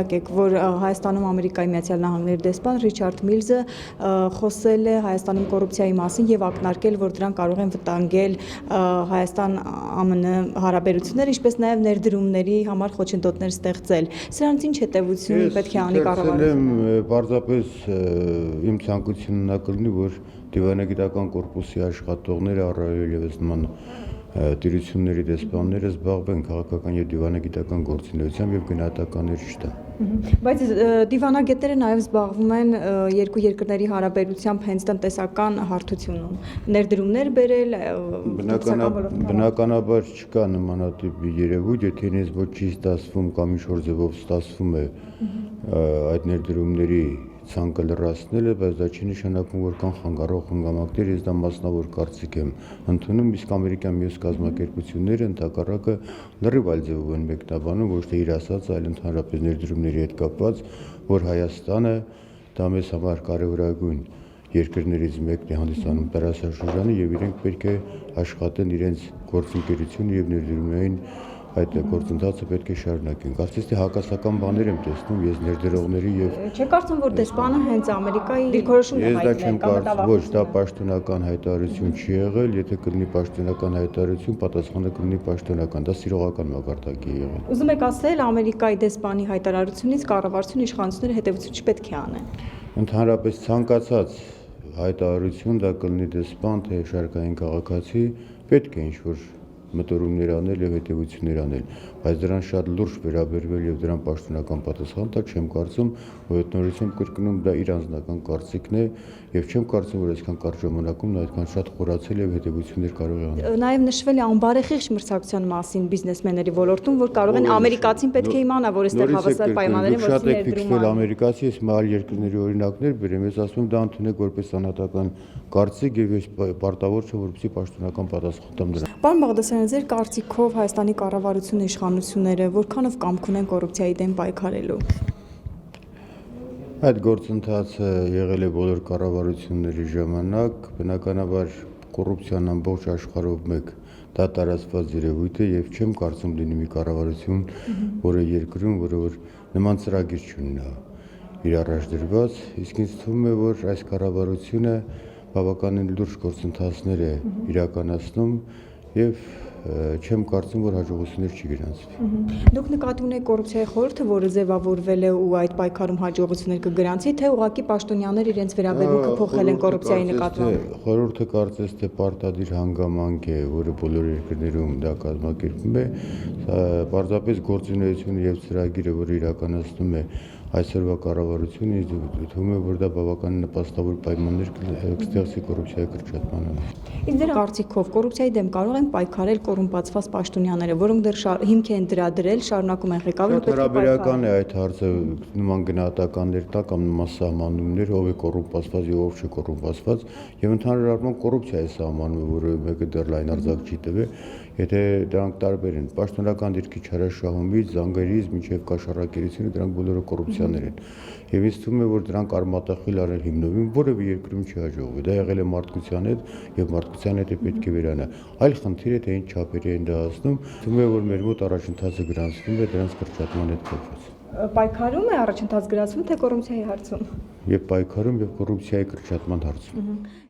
տեղյակ եք, որ Հայաստանում Ամերիկայի Միացյալ Նահանգների դեսպան Ռիչարդ Միլզը խոսել է Հայաստանում կոռուպցիայի մասին եւ ակնարկել, որ դրան կարող են վտանգել Հայաստան-ԱՄՆ հարաբերությունները, ինչպես նաեւ ներդրումների համար խոչընդոտներ ստեղծել։ Սրանից ինչ հետևություն պետք է անի կառավարությունը։ Պարզապես իմ ցանկությունն նա կլինի, որ դիվանագիտական կորպուսի աշխատողները առավել եւս նման տիրությունների դեսպանները զբաղվեն քաղաքական եւ դիվանագիտական գործունեությամբ եւ գնահատականներ չտան։ Բայց դիվանագետները նաեւ զբաղվում են երկու երկրների հարաբերությամբ հենց տնտեսական հարթությունում, ներդրումներ բերել, բնականաբար չկա նմանատիպ երևույթ, եթե ինձ ոչ չի ստացվում կամ ինչ-որ ձևով ստացվում է այդ ներդրումների ցանկը լրացնելը, բայց դա չի նշանակում, որ կան խանգարող հանգամանքներ, ես դա մասնավոր կարծիք եմ ընդունում, իսկ ամերիկյան մյուս կազմակերպությունները ընդհակառակը լրիվ այլ ձևով են մեկնաբանում, ոչ թե իր ասած, այլ ընդհանրապես ներդրումների հետ կապված, որ Հայաստանը դա մեզ համար կարևորագույն երկրներից մեկն է հանդիսանում տարածաշրջանը եւ իրենք պետք է աշխատեն իրենց գործընկերությունը եւ ներդրումային այդ գործընթացը պետք է շարունակեն։ Կարծես թե հակասական բաներ եմ տեսնում ես ներդրողների եւ Չէ՞ կարծում, որ դեսպանը հենց Ամերիկայի դիրքորոշումն է հայտնել կամ ոչ, դա պաշտոնական հայտարարություն չի եղել, եթե կլինի պաշտոնական հայտարարություն, պատասխանը կլինի պաշտոնական, դա սիրողական մակարդակի է եղել։ Ուզում եք ասել, Ամերիկայի դեսպանի հայտարարությունից կառավարությունը իշխանությունները հետևություն չպետք է անեն։ Ընդհանրապես ցանկացած հայտարարություն դա կլինի դեսպան, թե շարքային քաղաքացի, պետք է ինչ-որ մտորումներ անել եւ հետեւություններ անել, բայց դրան շատ լուրջ վերաբերվել եւ դրան պաշտոնական պատասխան տալ չեմ կարծում, որ այդնորությամբ կրկնում դա իր անձնական կարծիքն է եւ չեմ կարծում, որ այսքան կարճ ժամանակում նա այդքան շատ խորացել եւ հետեւություններ կարող է անել։ Նաեւ նշվել է անբարեխիղճ մրցակցության մասին բիզնեսմենների ոլորտում, որ կարող են ամերիկացին պետք է իմանա, որ այստեղ հավասար պայմաններ են, որ շատ եք ֆիքսվել ամերիկացի, ես այլ երկրների օրինակներ բերեմ, ես ասում եմ դա ընդունեք որպես անհատական կարծիք եւ ես պարտավոր չեմ որպեսզի պաշտոնական պատասխան տամ դրան։ Պարոն Բաղդասարյան, ձեր կարծիքով Հայաստանի կառավարությունը, իշխանությունները որքանով կամք ունեն կոռուպցիայի դեմ պայքարելու։ Այդ գործընթացը եղել է բոլոր կառավարությունների ժամանակ, բնականաբար կոռուպցիան ամբողջ աշխարհով մեկ դա տարածված երևույթ է եւ չեմ կարծում լինի մի կառավարություն, որը երկրում, որը որ նման ծրագիր չունենա իր առաջ դրված, իսկ ինձ թվում է, որ այս կառավարությունը բավականին լուրջ գործընթացներ է իրականացնում եւ չեմ կարծում, որ հաջողություններ չի գրանցվի։ Դուք նկատի ունեք կոռուպցիայի խորհուրդը, որը ձևավորվել է ու այդ պայքարում հաջողություններ կգրանցի, թե ուղղակի պաշտոնյաներ իրենց վերաբերմունքը փոխել են կոռուպցիայի նկատմամբ։ Խորհուրդը կարծես թե պարտադիր հանգամանք է, որը բոլոր երկրներում դա կազմակերպվում է, պարզապես գործունեությունը եւ ծրագիրը, որը իրականացնում է այսօրվա կառավարությունը, ինձ թվում է, որ դա բավականին նպաստավոր պայմաններ կստեղծի կոռուպցիայի կրճատմանը։ Իսկ ձեր կարծիքով կոռուպցիայի դեմ կարող են պայքարել կոռումպացված պաշտոնյաները, որոնք դեռ հիմք են դրա դրել, շարունակում են ղեկավարել, պետք է պայքարեն։ Է այդ հարցը նման գնահատականներ տա կամ նման սահմանումներ, ով է կոռումպացված եւ ով չի կոռումպացված, եւ ընդհանուր առմամբ կոռուպցիայի սահմանում, որը մեկը դեռ լայն արձակ չի տվել, եթե դրանք տարբեր են, պաշտոնական դիրքի չարաշահումից, զանգերից մինչև կաշառակերությունը, դրանք բոլորը կոռուպցիաներ են։ Եվ ինձ թվում է, որ դրանք արմատախիլ արել հիմնովին որևէ երկրում չի հաջողվել։ Դա եղել է մարդկության հետ եւ մարդկության հետ է պետք է վերանա։ Այլ խնդիր է, թե ինչ չափերի են դա հասնում։ Թվում է, որ մեր մոտ առաջընթացը գրանցվում է դրանց կրճատման հետ կապված։ Պայքարում է առաջընթաց գրանցվում, թե կոռուպցիայի հարցում։ Եվ պայքարում եւ կոռուպցիայի կրճատման հարցում։